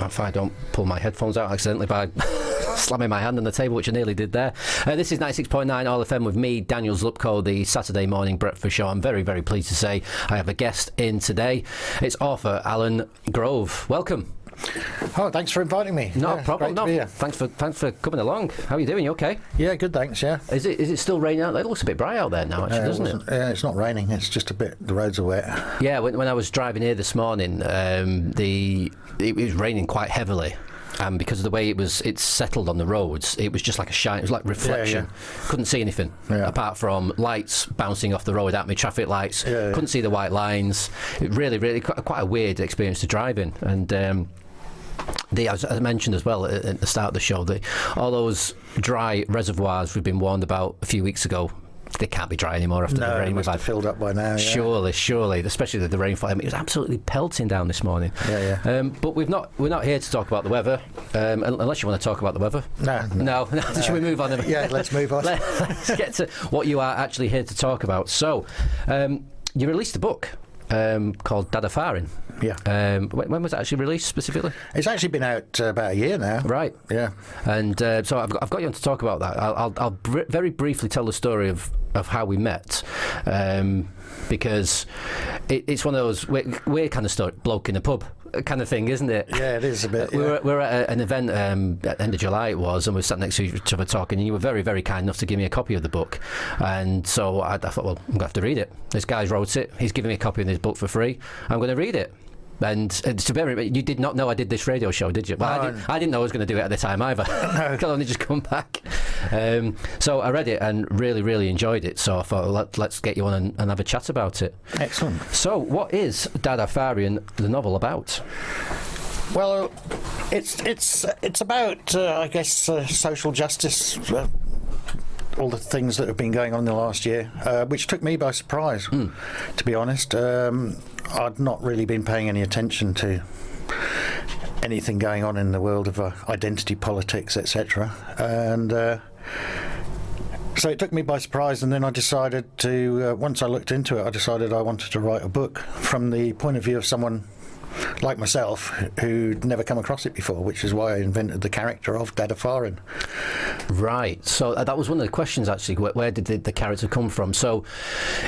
if I don't pull my headphones out accidentally by slamming my hand on the table, which I nearly did there. This is 96.9 AllFM with me, Daniel Zlupko, the Saturday morning breakfast show. I'm very, very pleased to say I have a guest in today. It's author Alan Grove. Welcome. Oh, thanks for inviting me. No problem. No, thanks for coming along. How are you doing? You okay? Yeah, good. Thanks. Yeah. Is it still raining out there? It looks a bit bright out there now, actually, doesn't it? Yeah, it's not raining. It's just a bit. The roads are wet. Yeah. When I was driving here this morning, it was raining quite heavily. And because of the way it's settled on the roads, it was just like a shine. It was like reflection. Yeah. Couldn't see anything apart from lights bouncing off the road at me, traffic lights. Yeah. Couldn't see the white lines. It really quite a weird experience to drive in. And as I mentioned as well at the start of the show, all those dry reservoirs we've been warned about a few weeks ago, they can't be dry anymore after the rain we've had. Filled up by now. Yeah. Surely, especially the rainfall. I mean, it was absolutely pelting down this morning. Yeah. But we're not here to talk about the weather, unless you want to talk about the weather. No. Should we move on? Yeah, let's move on. Let's get to what you are actually here to talk about. So, you released a book called Dadafarin. Yeah. When was it actually released specifically? It's actually been out about a year now. Right. Yeah. And so I've got you on to talk about that. I'll very briefly tell the story of how we met, because it's one of those weird kind of story, bloke in a pub kind of thing, isn't it? Yeah, it is a bit. We were at an event at the end of July it was, and we sat next to each other talking, and you were very, very kind enough to give me a copy of the book. And so I thought, well, I'm going to have to read it. This guy wrote it. He's giving me a copy of his book for free. I'm going to read it. And to be honest, you did not know I did this radio show, did you? Well, no, I didn't know I was going to do it at the time either. I could only just come back. So I read it and really, really enjoyed it. So I thought, let's get you on and have a chat about it. Excellent. So what is Dadafarin, the novel, about? Well, it's about, I guess, social justice. All the things that have been going on in the last year, which took me by surprise, to be honest. I'd not really been paying any attention to anything going on in the world of identity politics, etc. And so it took me by surprise, and then I decided to, once I looked into it, I decided I wanted to write a book from the point of view of someone like myself who'd never come across it before, which is why I invented the character of Dadafarin. Right. So that was one of the questions, actually. Where did the character come from? So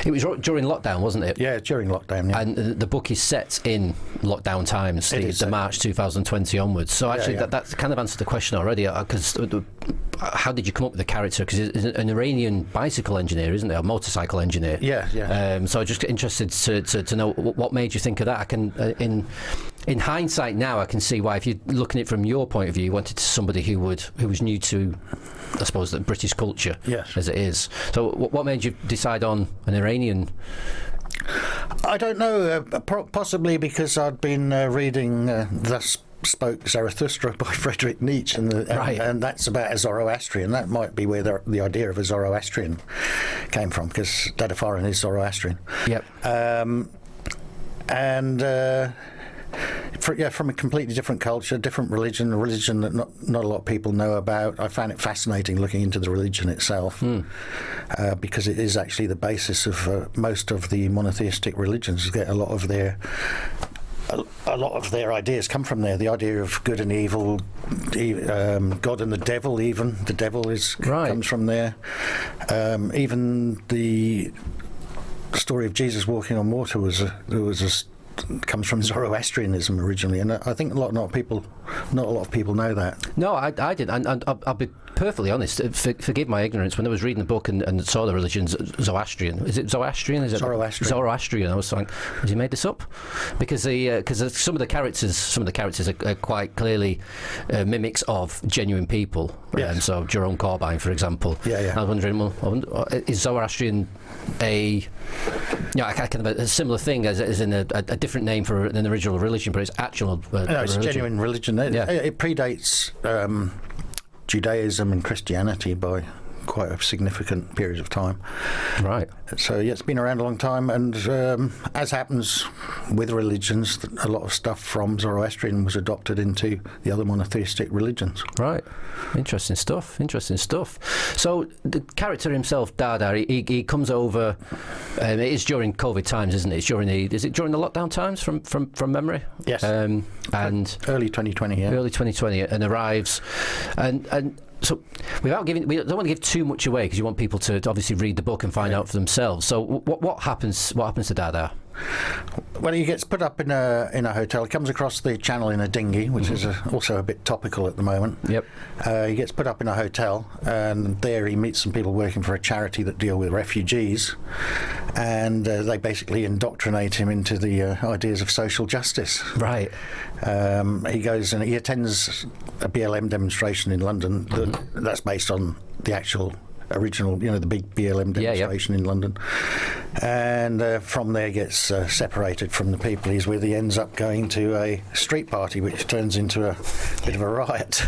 it was during lockdown, wasn't it? Yeah, during lockdown. Yeah. And the book is set in lockdown times, the March 2020 onwards. So actually, that kind of answered the question already. Because how did you come up with the character? Because he's an Iranian bicycle engineer, isn't it? A motorcycle engineer. Yeah. So I'm just interested to know what made you think of that. I can in hindsight now, I can see why, if you're looking at it from your point of view, you wanted somebody who was new to, I suppose, the British culture, as it is. So what made you decide on an Iranian? I don't know. Possibly because I'd been reading Thus Spoke Zarathustra by Friedrich Nietzsche, and that's about a Zoroastrian. That might be where the idea of a Zoroastrian came from, because Dadafarin is Zoroastrian. Yep. From a completely different culture, different religion, a religion that not a lot of people know about. I found it fascinating looking into the religion itself, because it is actually the basis of most of the monotheistic religions. Get a lot of their ideas come from there. The idea of good and evil, God and the devil. Even the devil comes from there. Even the story of Jesus walking on water comes from Zoroastrianism originally, and I think not a lot of people know that. No, I did, and I'll be perfectly honest. Forgive my ignorance. When I was reading the book and saw the religions, Zoroastrian. Is it Zoroastrian? Is it Zoroastrian? I was like, has he made this up? Because some of the characters are quite clearly mimics of genuine people. Yes. So Jerome Corbyn, for example. Yeah. I was wondering, is Zoroastrian a kind of a similar thing as in a different name for an original religion, but it's actual. No, it's a genuine religion. It predates Judaism and Christianity by quite a significant period of time. Right. So yeah, it's been around a long time, and as happens with religions, a lot of stuff from Zoroastrian was adopted into the other monotheistic religions. Right. Interesting stuff. So the character himself, Dada, he comes over. It is during COVID times, isn't it? Is it during the lockdown times from memory? Yes. And early 2020. Yeah. Early 2020, and arrives, and. So, we don't want to give too much away because you want people to obviously read the book and find out for themselves. So, what happens? What happens to Dada? Well, he gets put up in a hotel. He comes across the channel in a dinghy, which is also a bit topical at the moment. Yep. He gets put up in a hotel, and there he meets some people working for a charity that deal with refugees, and they basically indoctrinate him into the ideas of social justice. Right. He goes and he attends a BLM demonstration in London. That's based on the actual original, the big BLM demonstration in London, and from there gets separated from the people he's with. He ends up going to a street party, which turns into a bit of a riot.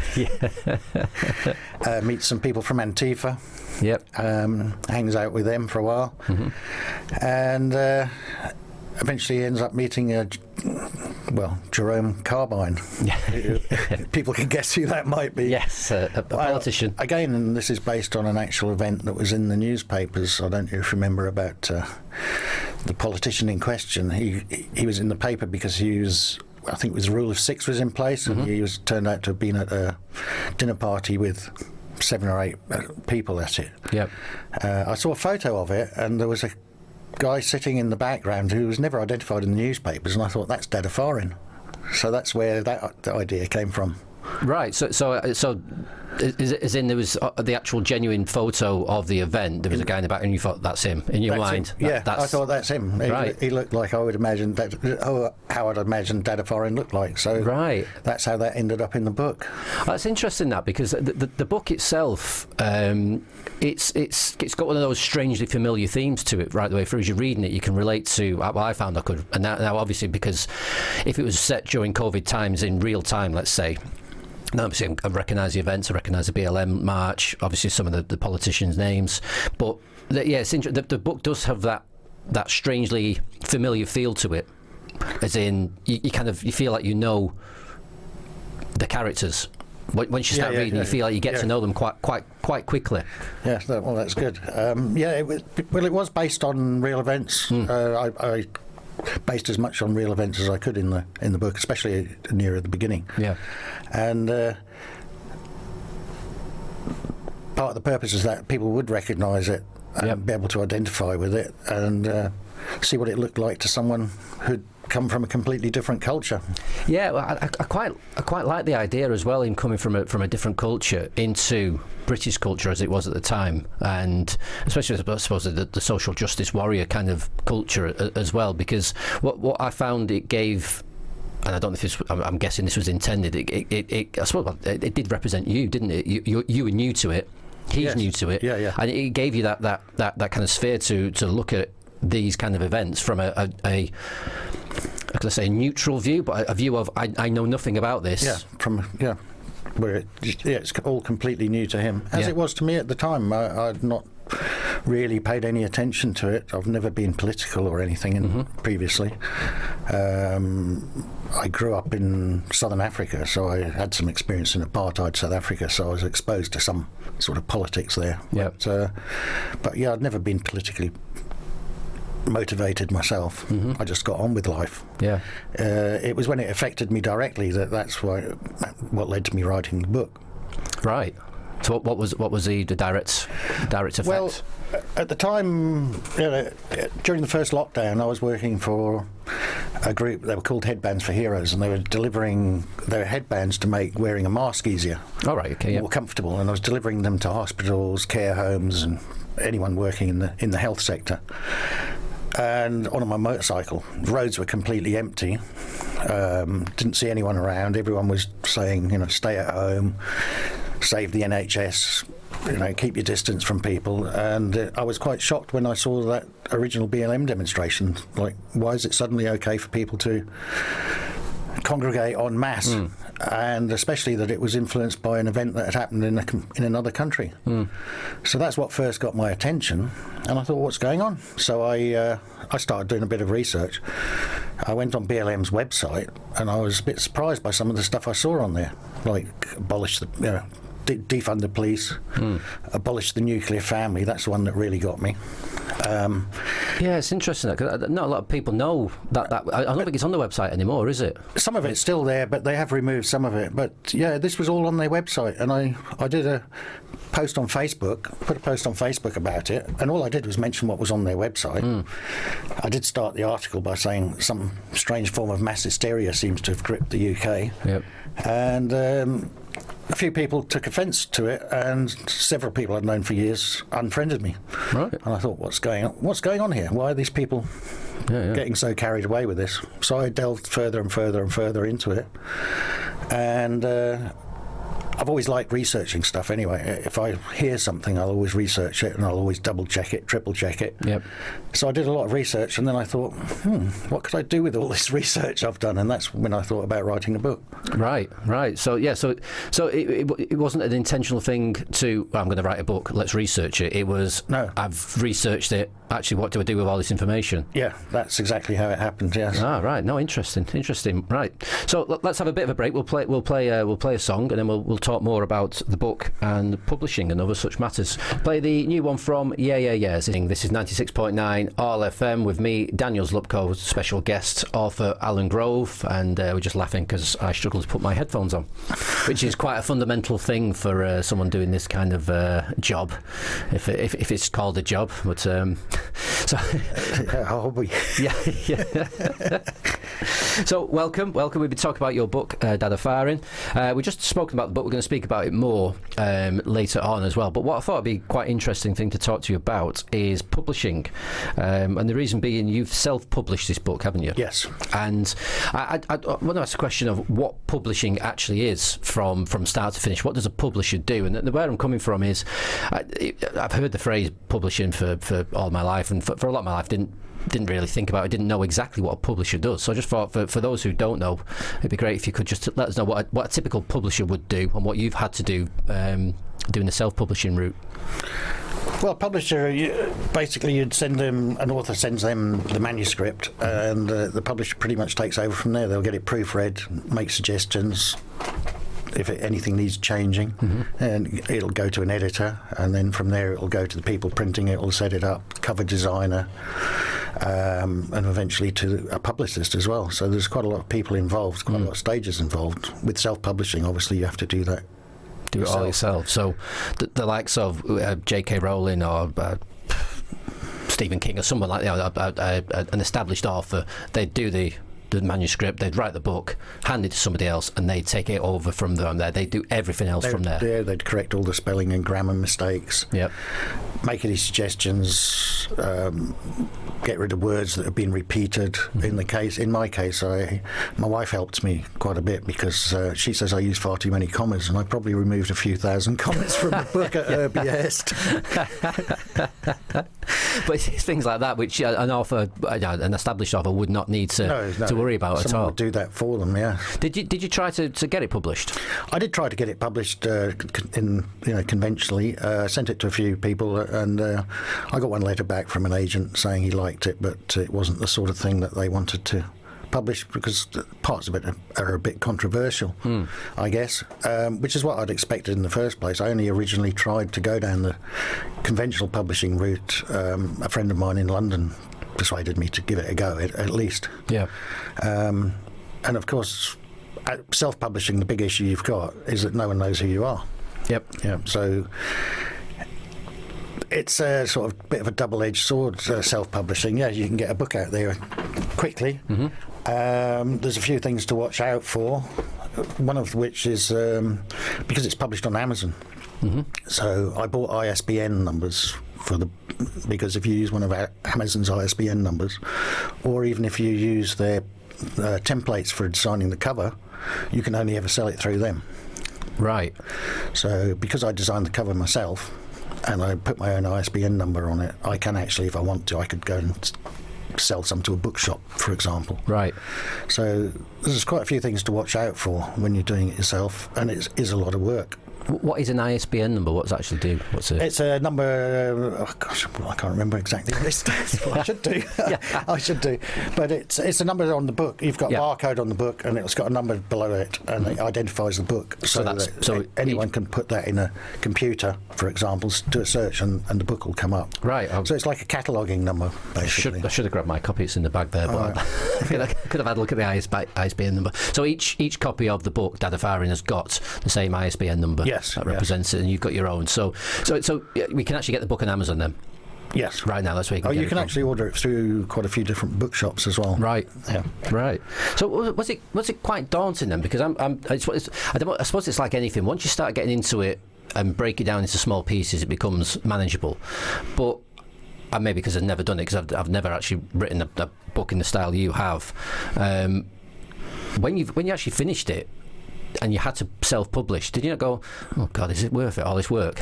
Meets some people from Antifa. Yep. Hangs out with them for a while, and eventually ends up meeting Jerome Carbine. People can guess who that might be. Yes, a politician. Again, and this is based on an actual event that was in the newspapers. I don't know if you remember about the politician in question. He was in the paper because I think it was Rule of Six was in place, and he turned out to have been at a dinner party with 7 or 8 people at it. Yep. I saw a photo of it, and there was a guy sitting in the background who was never identified in the newspapers, and I thought, that's Dadafarin. So that's where that idea came from. Right. So as in there was the actual genuine photo of the event. There was a guy in the back, and you thought, that's him in your mind. I thought that's him. Right. He looked like I would imagine how I'd imagine Dadafarin looked like. So right. That's how that ended up in the book. That's interesting, that, because the book itself, it's got one of those strangely familiar themes to it right the way through. As you're reading it, you can relate to. Well, I found I could, and now obviously, because if it was set during COVID times in real time, let's say. Now, obviously, I recognise the events. I recognise the BLM march. Obviously, some of the politicians' names. But it's interesting. The book does have that strangely familiar feel to it, as in you feel like you know the characters. Once you start reading, you feel like you get to know them quite quickly. Yeah, well, that's good. It was based on real events. I based as much on real events as I could in the book, especially near the beginning. Yeah, and part of the purpose is that people would recognise it and be able to identify with it and see what it looked like to someone who'd come from a completely different culture. Yeah, well, I quite like the idea as well, in coming from a different culture into British culture as it was at the time, and especially I suppose the social justice warrior kind of culture as well, because what I found it gave. And I don't know if I'm guessing this was intended. I suppose it did represent you, didn't it? You were new to it. He's new to it. Yeah. And it gave you that kind of sphere to look at these kind of events from a could I say a neutral view, but a view of I know nothing about this. Where it's all completely new to him, as it was to me at the time. I'd not really paid any attention to it. I've never been political or anything previously. I grew up in southern Africa, so I had some experience in apartheid South Africa, so I was exposed to some sort of politics there. But I'd never been politically motivated myself. I just got on with life. It was when it affected me directly that's what led to me writing the book. Right. So what was the direct effect? Well, at the time, during the first lockdown, I was working for a group. They were called Headbands for Heroes, and they were delivering their headbands to make wearing a mask easier. All right. Okay. More comfortable, and I was delivering them to hospitals, care homes, and anyone working in the health sector. And on my motorcycle, the roads were completely empty. Didn't see anyone around. Everyone was saying, stay at home, save the NHS, keep your distance from people. And I was quite shocked when I saw that original BLM demonstration. Like, why is it suddenly okay for people to congregate en masse? and especially that it was influenced by an event that had happened in another country. So that's what first got my attention, and I thought, what's going on? So I started doing a bit of research. I went on BLM's website, and I was a bit surprised by some of the stuff I saw on there, like abolish the, defund the police, abolish the nuclear family. That's the one that really got me. Yeah, it's interesting because not a lot of people know that. I don't think it's on the website anymore, is it? Some of it's still there, but they have removed some of it. But yeah, this was all on their website, and I did a post on Facebook, put a post on Facebook about it, and all I did was mention what was on their website. I did start the article by saying some strange form of mass hysteria seems to have gripped the UK. Yep. And a few people took offence to it, and several people I'd known for years unfriended me. Right. And I thought, what's going on? What's going on here? Why are these people getting so carried away with this? So I delved further and further and further into it, and I've always liked researching stuff anyway. If I hear something, I'll always research it, and I'll always double check it, triple check it. Yep. So I did a lot of research, and then I thought, what could I do with all this research I've done? And that's when I thought about writing a book. Right. So yeah, so it wasn't an intentional thing to, I'm going to write a book, let's research it. It was, no, I've researched it. Actually, what do I do with all this information? Yeah, that's exactly how it happened. Yes. Ah, right. No, interesting. Right. So let's have a bit of a break. We'll play a song, and then we'll talk more about the book and publishing and other such matters. Play the new one from Yeah. This is 96.9 AllFM with me, Daniel Zlupko, special guest author Alan Grove, and we're just laughing because I struggle to put my headphones on, which is quite a fundamental thing for someone doing this kind of job, if it's called a job. But so hobby. Yeah. So welcome. We've been talking about your book, Dadafarin. We just spoken about the book. We're going to speak about it more later on as well. But what I thought would be quite interesting thing to talk to you about is publishing, and the reason being you've self-published this book, haven't you? Yes. And I want to ask a question of what publishing actually is from start to finish. What does a publisher do? And where I'm coming from is I've heard the phrase publishing for all my life, and for a lot of my life didn't really think about it, didn't know exactly what a publisher does. So I just thought for those who don't know, it'd be great if you could just let us know what a typical publisher would do and what you've had to do doing the self-publishing route. Well, publisher, you'd send them, an author sends them the manuscript, and the publisher pretty much takes over from there. They'll get it proofread, make suggestions if anything needs changing, and it'll go to an editor, and then from there it'll go to the people printing it, will set it up, cover designer, and eventually to a publicist as well. So there's quite a lot of people involved, quite a lot of stages involved. With self-publishing, obviously you have to do that. Do it all yourself. So the likes of J.K. Rowling or Stephen King or someone like that, an established author, they'd do the manuscript, they'd write the book, hand it to somebody else, and they'd take it over from there. They'd do everything else from there. Yeah, they'd correct all the spelling and grammar mistakes. Yep. Make any suggestions, get rid of words that have been repeated. In my case, my wife helped me quite a bit because she says I use far too many commas, and I probably removed a few thousand commas from the book at her behest. But it's things like that which an established author would not need to worry about at all. Someone would do that for them. Yeah. Did you try to get it published? I did try to get it published conventionally. Sent it to a few people, and I got one letter back from an agent saying he liked it, but it wasn't the sort of thing that they wanted to publish because parts of it are a bit controversial, I guess, which is what I'd expected in the first place. I only originally tried to go down the conventional publishing route. A friend of mine in London persuaded me to give it a go, at least. Yeah. And of course, self-publishing, the big issue you've got is that no one knows who you are. Yep. Yeah. So it's a sort of bit of a double-edged sword, self-publishing. Yeah, you can get a book out there quickly. There's a few things to watch out for, one of which is because it's published on Amazon. So I bought ISBN numbers because if you use one of Amazon's ISBN numbers, or even if you use their templates for designing the cover, you can only ever sell it through them. Right. So because I designed the cover myself and I put my own ISBN number on it, I can actually, if I want to, I could go and sell some to a bookshop, for example. Right. So there's quite a few things to watch out for when you're doing it yourself, and it is a lot of work. What is an ISBN number? What does it actually do? It's a number. Oh gosh, I can't remember exactly what it stands for. I should do. I should do. But it's a number on the book. You've got a barcode on the book, and it's got a number below it, and it identifies the book. So anyone can put that in a computer, for example, do a search, and the book will come up. Right. So it's like a cataloguing number, basically. I should have grabbed my copy. It's in the bag there, but I could have had a look at the ISBN number. So each copy of the book, Dadafarin, has got the same ISBN number. Yes, that represents it, and you've got your own. So we can actually get the book on Amazon then. Yes. Right now, that's where you can get it you can from. Actually order it through quite a few different bookshops as well. Right. Yeah. Right. So was it quite daunting then? Because I suppose it's like anything. Once you start getting into it and break it down into small pieces, it becomes manageable. But and maybe because I've never done it, because I've never actually written a book in the style you have. When you actually finished it, and you had to self-publish, did you not go, oh God, is it worth it, all this work?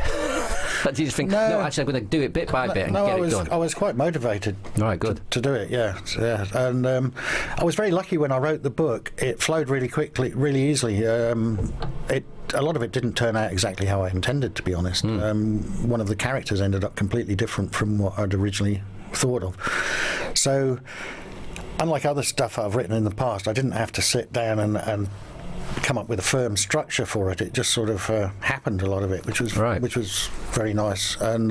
Did you just think, no, actually I'm going to do it bit by bit and get it done? I was quite motivated to do it, yeah. And I was very lucky when I wrote the book. It flowed really quickly, really easily. A lot of it didn't turn out exactly how I intended, to be honest. One of the characters ended up completely different from what I'd originally thought of. So, unlike other stuff I've written in the past, I didn't have to sit down and come up with a firm structure for it. It just sort of happened, a lot of it, which was very nice, and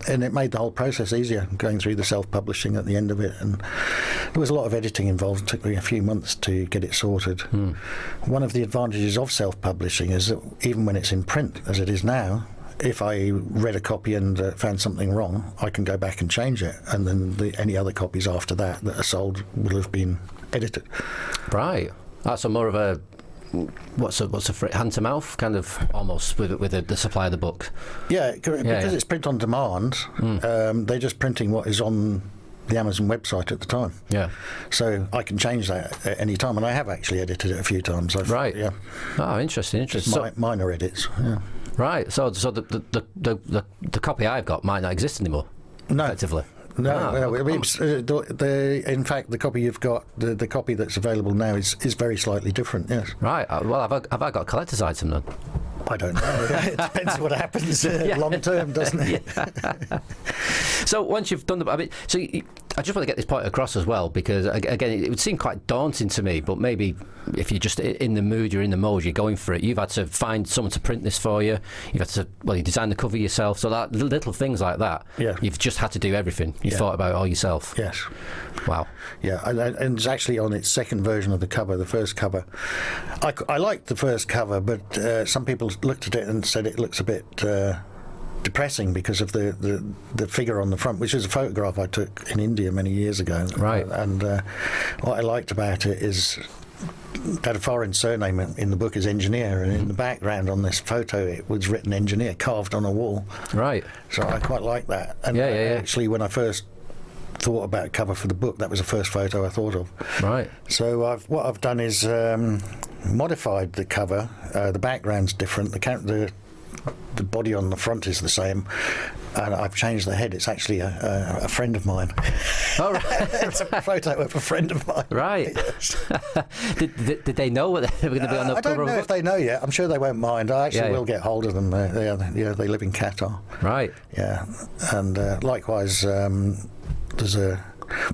it made the whole process easier, going through the self-publishing at the end of it. And there was a lot of editing involved. It took me a few months to get it sorted. One of the advantages of self-publishing is that even when it's in print, as it is now, if I read a copy and found something wrong, I can go back and change it, and then any other copies after that are sold will have been edited. Right. That's more of a what's a hand to mouth kind of, almost, with the supply of the book. Because it's print on demand. They're just printing what is on the Amazon website at the time. So I can change that at any time, and I have actually edited it a few times. Oh, interesting. Minor edits. Right. So the copy I've got might not exist anymore. No. Effectively. No, in fact, the copy you've got, the copy that's available now is very slightly different, yes. Right. Well, have I got a collector's item then? I don't know. It depends what happens long term, doesn't it? So once you've done I just want to get this point across as well, because again, it would seem quite daunting to me, but maybe if you're just in the mood, you're in the mode, you're going for it. You've had to find someone to print this for you. You've had to, you design the cover yourself. So that little things like that. Yeah. You've just had to do everything. You thought about it all yourself. Yes. Wow. Yeah, and it's actually on its second version of the cover, the first cover. I liked the first cover, but some people looked at it and said it looks a bit depressing because of the figure on the front, which is a photograph I took in India many years ago. Right. And what I liked about it is Dadafarin's surname in the book is engineer, and in the background on this photo it was written engineer, carved on a wall. Right. So I quite like that. And actually, when I first thought about cover for the book, that was the first photo I thought of. Right. So what I've done is modified the cover. The background's different. The body on the front is the same, and I've changed the head. It's actually a friend of mine. Oh, right. It's a photo of a friend of mine. Right. Yes. Did they know what they were going to be on the cover? I don't know if they know yet. I'm sure they won't mind. I actually will get hold of them. They live in Qatar. Right. Yeah, and likewise, there's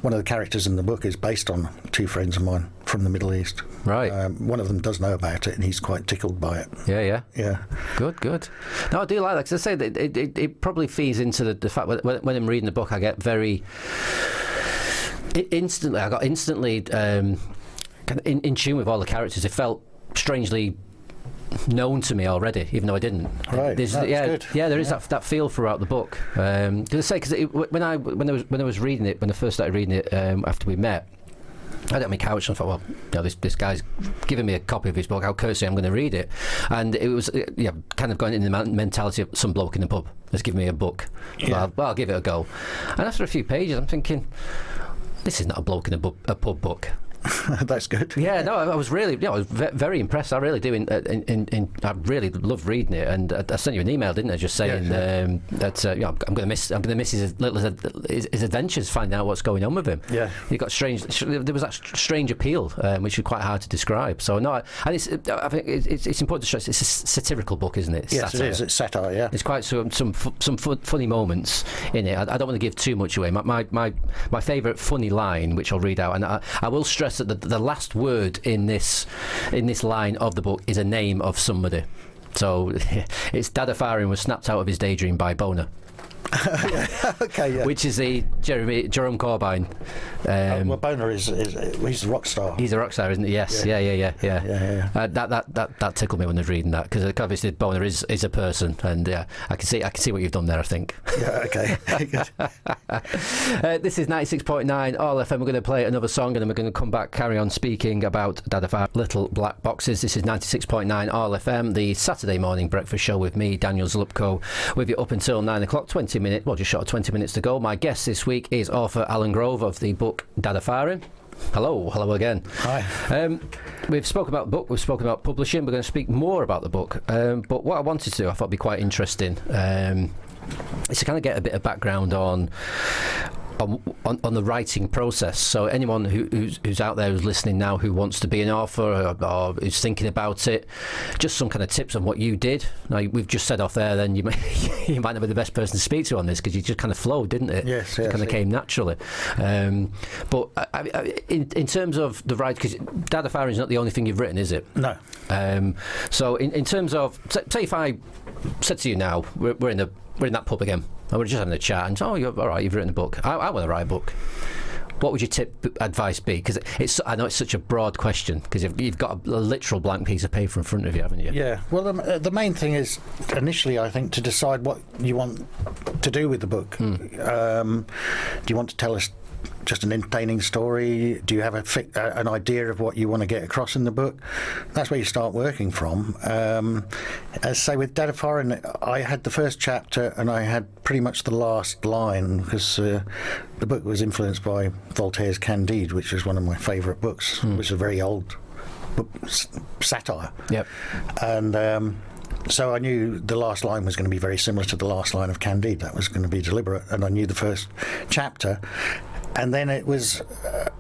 one of the characters in the book is based on two friends of mine from the Middle East. Right. One of them does know about it, and he's quite tickled by it. Yeah. Good. No, I do like that, because I say that it probably feeds into the fact when I'm reading the book, I get very instantly. I got instantly kind of in tune with all the characters. It felt strangely known to me already, even though I didn't. Right. Good. Yeah, there is that feel throughout the book. Because when I was reading it, when I first started reading it after we met, I had it on my couch and I thought, well, this guy's giving me a copy of his book, how courtesy, I'm going to read it. And it was kind of going in the mentality of some bloke in the pub that's giving me a book. Yeah. Well, I'll give it a go. And after a few pages, I'm thinking, this is not a bloke in a pub book. That's good. Yeah, no, I was really, I was very impressed. I really do. I really love reading it, and I sent you an email, didn't I? Just saying that I'm going to miss his adventures, finding out what's going on with him. Yeah, he got strange. There was that strange appeal, which is quite hard to describe. So no, I think it's important to stress it's a satirical book, isn't it? Yes, it is. It's satire. Yeah, it's quite some funny moments in it. I don't want to give too much away. My favourite funny line, which I'll read out, and I will stress that the last word in this line of the book is a name of somebody. So it's Dadafarin was snapped out of his daydream by Boner. Okay, yeah. Which is the Jerome Corbyn. Well, Boner is he's a rock star. He's a rock star, isn't he? Yes, yeah. That tickled me when I was reading that, because obviously Boner is a person, and I can see what you've done there, I think. Yeah, okay. This is 96.9 AllFM. We're going to play another song, and then we're going to come back, carry on speaking about Dadafarin, Little Black Boxes. This is 96.9 AllFM, the Saturday morning breakfast show with me, Daniel Zlupko, with you up until 9 o'clock. 20 minutes, well, just short of 20 minutes to go. My guest this week is author Alan Grove of the book Dadafarin. Hello again. Hi. We've spoken about the book, we've spoken about publishing, we're going to speak more about the book. But what I wanted to do, I thought would be quite interesting, is to kind of get a bit of background on the writing process. So anyone who's out there who's listening now who wants to be an author or is thinking about it, just some kind of tips on what you did. Now, we've just said off there, then you might not be the best person to speak to on this, because you just kind of flowed, didn't it? Yes. It kind of came naturally. But in terms of the writing, because Dadafarin is not the only thing you've written, is it? No. So in terms of, say if I said to you now, we're in that pub again, and we're just having a chat, and you're all right, you've written a book. I want to write a book. What would your advice be? Because I know it's such a broad question, because you've got a literal blank piece of paper in front of you, haven't you? Yeah. Well, the main thing is initially, I think, to decide what you want to do with the book. Do you want to tell us just an entertaining story? Do you have an idea of what you want to get across in the book? That's where you start working from. As say with Dadafarin, I had the first chapter and I had pretty much the last line, because the book was influenced by Voltaire's Candide, which is one of my favourite books, which is a very old book, satire. Yep. And so I knew the last line was going to be very similar to the last line of Candide. That was going to be deliberate, and I knew the first chapter. And then it was,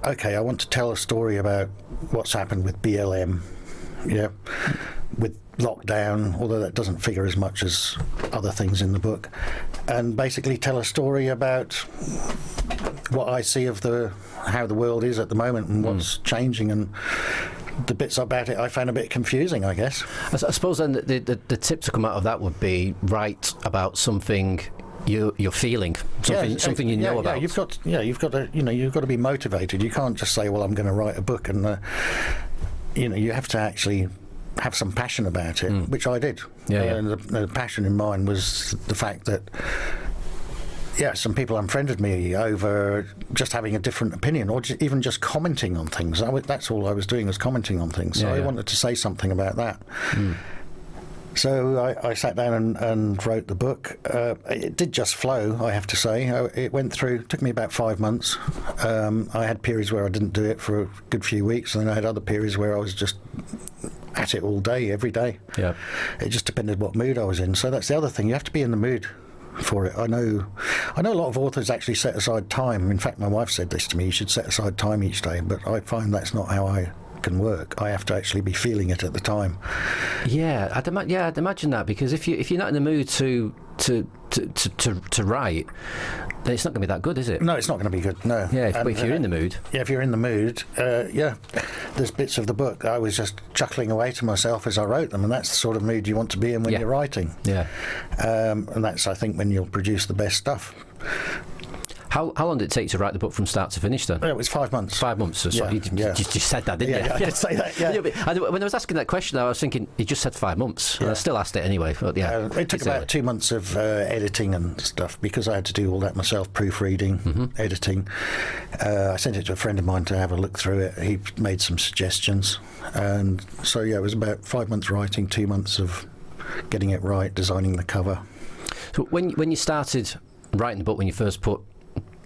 okay, I want to tell a story about what's happened with BLM, with lockdown, although that doesn't figure as much as other things in the book, and basically tell a story about what I see of how the world is at the moment and what's changing, and the bits about it I found a bit confusing, I guess. I suppose then the tip to come out of that would be write about something you're feeling, something you know about. You've got to be motivated. You can't just say, well, I'm going to write a book, and you have to actually have some passion about it, which I did. And the passion in mine was the fact that some people unfriended me over just having a different opinion, or even just commenting on things. That's all I was doing, was commenting on things. So I wanted to say something about that. So I sat down and wrote the book. It did just flow, I have to say. It took me about 5 months. I had periods where I didn't do it for a good few weeks, and then I had other periods where I was just at it all day, every day. Yeah. It just depended what mood I was in. So that's the other thing. You have to be in the mood for it. I know a lot of authors actually set aside time. In fact, my wife said this to me, you should set aside time each day, but I find that's not how I can work. I have to actually be feeling it at the time. Yeah, I'd imagine that, because if you're not in the mood to write, then it's not going to be that good, is it? No, it's not going to be good. No. Yeah, but if you're in the mood. Yeah, if you're in the mood, there's bits of the book I was just chuckling away to myself as I wrote them, and that's the sort of mood you want to be in when you're writing. Yeah. And that's, I think, when you'll produce the best stuff. How long did it take to write the book from start to finish then? It was 5 months. 5 months. So you just said that, didn't you? Yeah, I did say that, yeah. When I was asking that question, I was thinking, you just said 5 months. Yeah. And I still asked it anyway. But it took about 2 months of editing and stuff, because I had to do all that myself, proofreading, editing. I sent it to a friend of mine to have a look through it. He made some suggestions. And so, it was about 5 months writing, 2 months of getting it right, designing the cover. So when you started writing the book, when you first put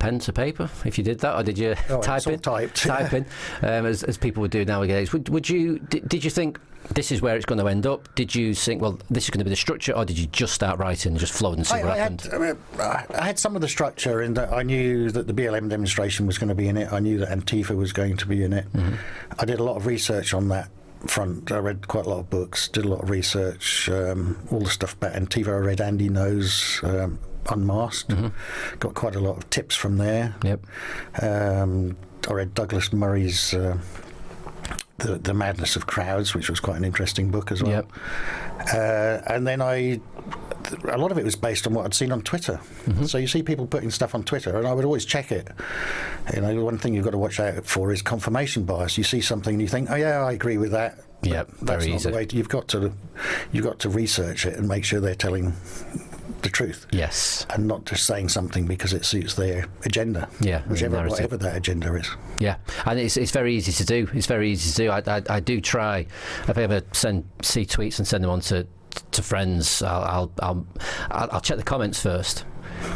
pen to paper if you did that, or did you type in? Typing, as people would do nowadays. Would you? Did you think this is where it's going to end up? Did you think, well, this is going to be the structure, or did you just start writing and just flow and see what happened? I had some of the structure in that I knew that the BLM demonstration was going to be in it. I knew that Antifa was going to be in it. Mm-hmm. I did a lot of research on that front. I read quite a lot of books, did a lot of research, all the stuff about Antifa. I read Andy No's Unmasked. Mm-hmm. Got quite a lot of tips from there. Yep. I read Douglas Murray's The Madness of Crowds, which was quite an interesting book as well. Yep. And then a lot of it was based on what I'd seen on Twitter. Mm-hmm. So you see people putting stuff on Twitter, and I would always check it. You know, one thing you've got to watch out for is confirmation bias. You see something and you think, oh yeah, I agree with that. Yeah, very easy. You've got to research it and make sure they're telling the truth. Yes. And not just saying something because it suits their agenda. Yeah. Whatever that agenda is. Yeah. And it's very easy to do. It's very easy to do. I do try. If I ever see tweets and send them on to friends, I'll check the comments first,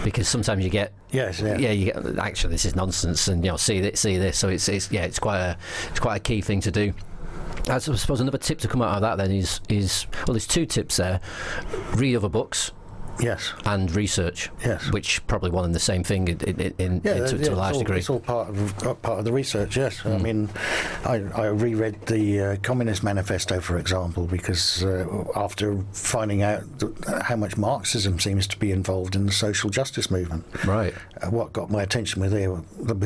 because sometimes you get you get, actually this is nonsense, and see this. So it's quite a key thing to do. I suppose another tip to come out of that then is there's two tips there: read other books. Yes. And research. Yes. Which probably one and the same thing to a large degree. It's all part of the research. Yes. I mean, I reread the Communist Manifesto, for example, because after finding out how much Marxism seems to be involved in the social justice movement. Right. What got my attention with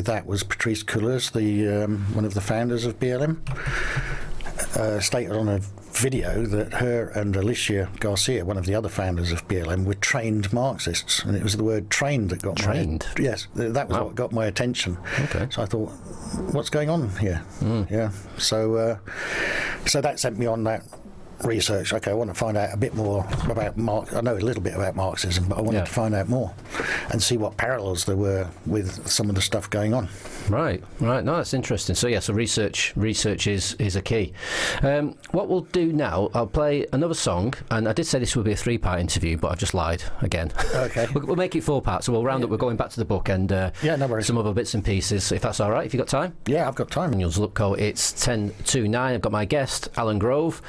that was Patrice Cullors, the one of the founders of BLM, stated on a video that her and Alicia Garcia, one of the other founders of BLM, were trained Marxists, and it was the word trained that got yes, that was what got my attention. Okay. So I thought, what's going on here? Yeah. So that sent me on that research. Okay, I want to find out a bit more about Marx. I know a little bit about Marxism, but I wanted to find out more and see what parallels there were with some of the stuff going on. Right. No, that's interesting. So research is a key. What we'll do now, I'll play another song, and I did say this would be a 3-part interview, but I've just lied again. Okay. We'll make it 4 parts, so we'll round up. We're going back to the book and no worries. Some other bits and pieces, if that's all right. If you've got time? Yeah, I've got time. Daniel Zlupko, it's 10 to 9. I've got my guest, Alan Grove.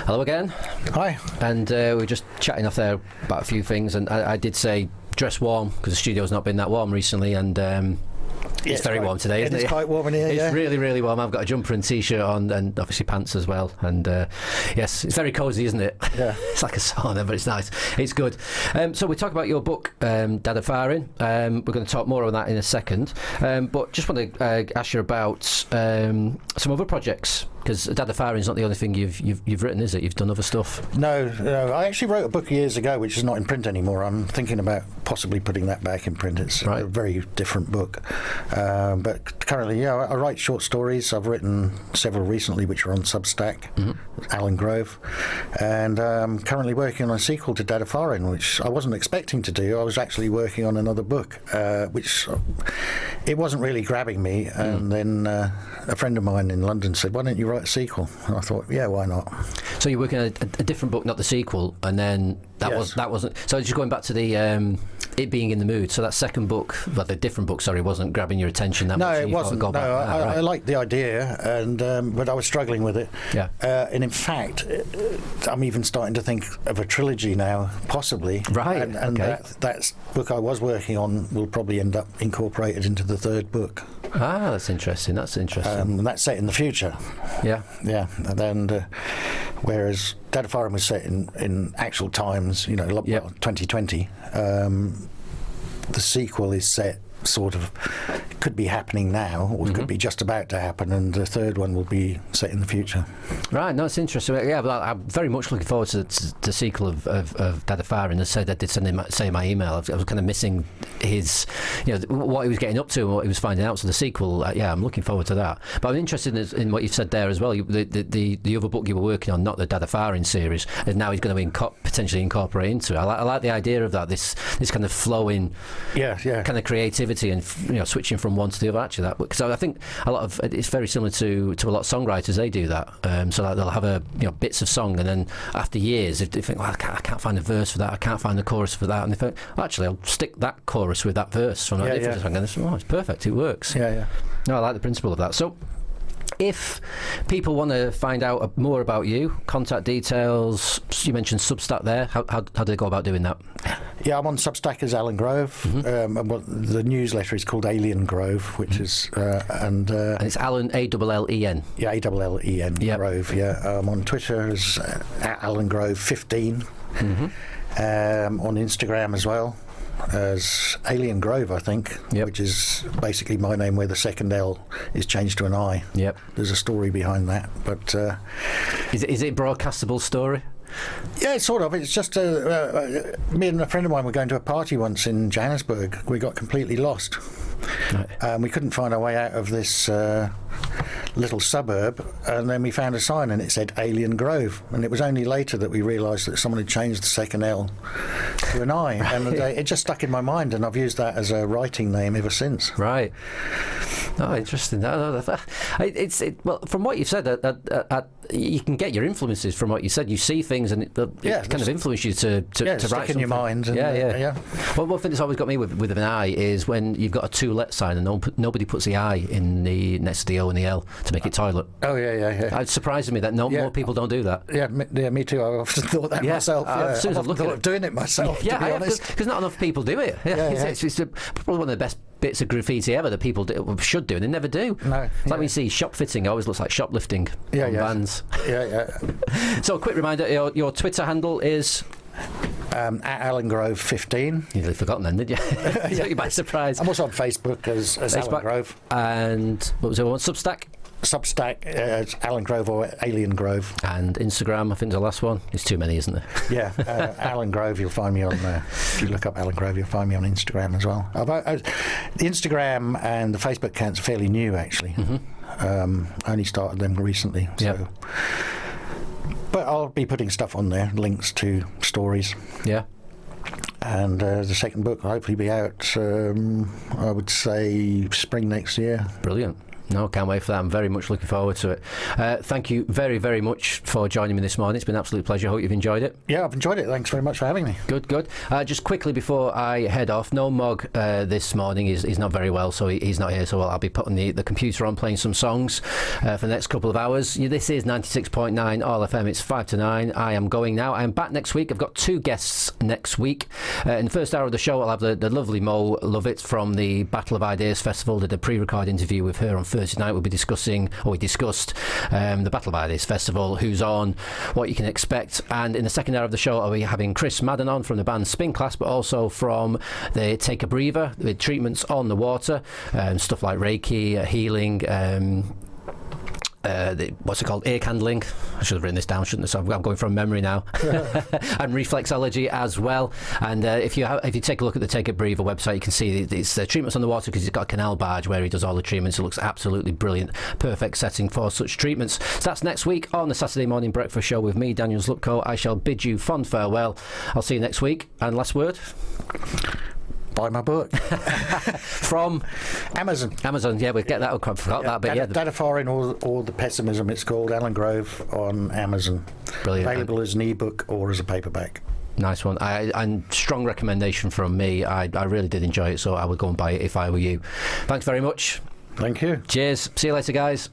Hello again. Hi. And we were just chatting off there about a few things, and I did say dress warm, because the studio's not been that warm recently, and it's very warm today, isn't it? It's quite warm in here. It's really, really warm. I've got a jumper and t-shirt on, and obviously pants as well. And yes, it's very cosy, isn't it? Yeah. It's like a sauna, but it's nice. It's good. So we talk about your book, Dadafarin. We're going to talk more on that in a second. But just want to ask you about some other projects. Because Dadafarin is not the only thing you've written, is it? You've done other stuff. No. I actually wrote a book years ago, which is not in print anymore. I'm thinking about possibly putting that back in print. It's a very different book. But currently, I write short stories. I've written several recently, which are on Substack, Alan Grove, and currently working on a sequel to Dadafarin, which I wasn't expecting to do. I was actually working on another book, which it wasn't really grabbing me. And then a friend of mine in London said, "Why don't you write a sequel?" And I thought, yeah, why not? So you're working on a different book, not the sequel, and then that wasn't. So just going back to the it being in the mood. So that second book, the different book, wasn't grabbing your attention that much. No, it wasn't. No, I liked the idea, and but I was struggling with it. Yeah. And in fact, I'm even starting to think of a trilogy now, possibly. Right. And that book I was working on will probably end up incorporated into the third book. Ah, that's interesting. And that's set in the future. Yeah. Yeah. And whereas Dadafarin was set in actual times, 2020. The sequel is set sort of could be happening now, or could be just about to happen, and the third one will be set in the future. Right, no, it's interesting. Yeah, but I'm very much looking forward to the sequel of Dadafarin. I did send him say in my email. I was kind of missing his, what he was getting up to and what he was finding out. So the sequel, I'm looking forward to that. But I'm interested in what you've said there as well. The other book you were working on, not the Dadafarin series, and now he's going to potentially incorporate into it. I like the idea of that. This kind of flowing, kind of creativity creativity and switching from one to the other. Actually, that because I think a lot of it's very similar to a lot of songwriters. They do that. So like they'll have bits of song, and then after years, they think, well, I can't find a verse for that. I can't find the chorus for that, and they think, well, actually, I'll stick that chorus with that verse from that different song, and it's perfect. It works. Yeah. No, I like the principle of that. So, if people want to find out more about you, contact details, you mentioned Substack there. How do they go about doing that? Yeah, I'm on Substack as Alan Grove. And the newsletter is called Alien Grove, which is and it's Alan ALLEN. Yeah, ALLEN Grove. Yeah, I'm on Twitter as Alan Grove 15. On Instagram as well as Alien Grove, I think, which is basically my name where the second L is changed to an I. Yep. There's a story behind that, but is it a broadcastable story? Yeah, sort of. It's just me and a friend of mine were going to a party once in Johannesburg. We got completely lost. Right. We couldn't find our way out of this little suburb, and then we found a sign and it said Alien Grove, and it was only later that we realised that someone had changed the second L to an I, and it just stuck in my mind, and I've used that as a writing name ever since. Right. Oh, interesting. Well, from what you've said, you can get your influences from what you said. You see things, and it kind of influence you to write something in your mind. And, Well, one thing that's always got me with an I is when you've got a to-let sign and nobody puts the I in the next to the O and the L to make it toilet. Oh, yeah. It surprises me that more people don't do that. Yeah, me too. I've often thought that myself. As soon as I've looked at doing it myself, to be honest. Because not enough people do it. It's probably one of the best bits of graffiti ever that people should do, and they never do. No, it's like when you see shop fitting, it always looks like shoplifting on vans. So a quick reminder, your Twitter handle is at Alan Grove 15. You'd have forgotten then, did you? Took you by surprise. I'm also on Facebook as Alan Grove. And what was the other one? Substack, Alan Grove or Alien Grove. And Instagram, I think, is the last one. There's too many, isn't there? Yeah, Alan Grove, you'll find me on if you look up Alan Grove, you'll find me on Instagram as well. The Instagram and the Facebook accounts are fairly new, actually. I only started them recently. So. But I'll be putting stuff on there, links to stories. Yeah. And the second book will hopefully be out, I would say, spring next year. Brilliant. No, can't wait for that. I'm very much looking forward to it. Thank you very, very much for joining me this morning. It's been an absolute pleasure. I hope you've enjoyed it. Yeah, I've enjoyed it. Thanks very much for having me. Good. Just quickly before I head off, no Mog this morning. He's not very well, so he's not here. So I'll be putting the computer on, playing some songs for the next couple of hours. This is 96.9 AllFM. It's 5 to 9. I am going now. I'm back next week. I've got 2 guests next week. In the first hour of the show, I'll have the lovely Mo Lovett from the Battle of Ideas Festival. Did a pre-recorded interview with her on Thursday night. We discussed the Battle of Ideas Festival, who's on, what you can expect, and in the second hour of the show I'll be having Chris Madden on from the band Spin Class, but also from the Take a Breather with treatments on the water, stuff like Reiki, healing, what's it called? Air candling. I should have written this down, shouldn't I? So I'm going from memory now. And reflexology as well. And if you take a look at the Take a Breather website, you can see it's treatments on the water, because he's got a canal barge where he does all the treatments. It looks absolutely brilliant. Perfect setting for such treatments. So that's next week on the Saturday Morning Breakfast Show with me, Daniel Zlupko. I shall bid you fond farewell. I'll see you next week. And last word? Buy my book. From Amazon. Yeah, we'll get that. I forgot that, but Dadafarin or the Pessimism, it's called, Alan Grove on Amazon. Brilliant. Available as an ebook or as a paperback. Nice one. And strong recommendation from me. I really did enjoy it, so I would go and buy it if I were you. Thanks very much. Thank you. Cheers. See you later, guys.